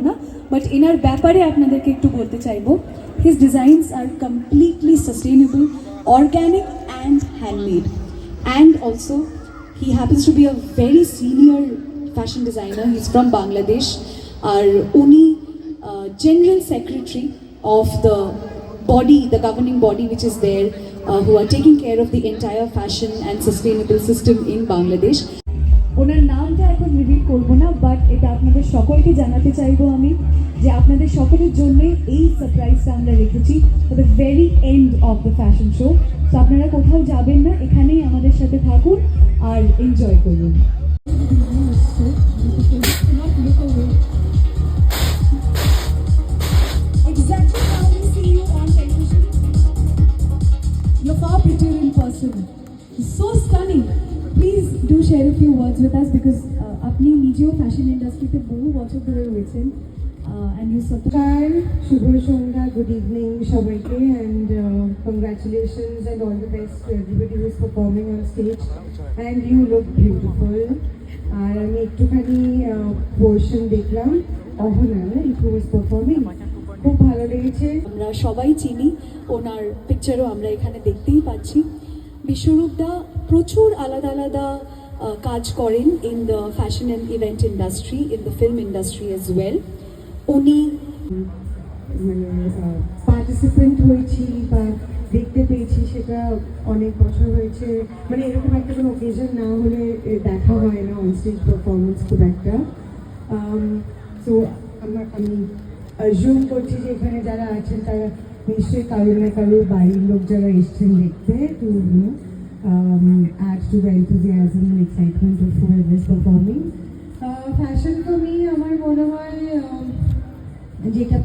না, বাট এনার ব্যাপারে আপনাদেরকে একটু বলতে চাইবো। His designs are completely sustainable, organic and handmade, and also he happens to be a very senior fashion designer. He's from Bangladesh. Our Uni General Secretary of the body, the governing body which is there, who are taking care of the entire fashion and sustainable system in Bangladesh. ওনার নামটা এখন reveal করবো না, but এটা আপনাদের সকলকে জানাতে চাইবো আমি যে আপনাদের সকলের জন্য এই সারপ্রাইজটা আমরা রেখেছি for the very end of the fashion show. তো আপনারা কোথাও যাবেন না, এখানেই আমাদের সাথে থাকুন আর এনজয় করুন। Exactly how we see you on television. You're far prettier in person. So stunning. Please do share a few words with us because আপনি নিজেও ফ্যাশন ইন্ডাস্ট্রিতে বহু বছর ধরে রয়েছেন and you support. শুভ সন্ধ্যা, গুড ইভিনিং সবাইকে, and congratulations and all the best to everybody who is performing on stage, and you look beautiful. আর আমি একটুখানি পোর্শন দেখলাম অহনা who was performing, খুব ভালো লেগেছে। আমরা সবাই চিনি, ওনার পিকচারও আমরা এখানে দেখতেই পাচ্ছি। বিশ্বরূপদা প্রচুর আলাদা আলাদা কাজ করেন in the fashion and event industry, in the film industry as well. উনি মানে পার্টিসিপেন্ট হয়েছি বা দেখতে পেয়েছি সেটা অনেক বছর হয়েছে, মানে এরকম একটা কোনো অকেশন না হলে দেখা হয় না অন স্টেজ পারফরমেন্স খুব একটা। সো আমি জুম করছি যে এখানে যারা আছেন তারা নিশ্চয়ই কারোর না কারোর বাড়ির লোক যারা এসছেন দেখতে, two add to the enthusiasm and excitement of whoever is performing. Fashion তো আমার মনে হয় যেটা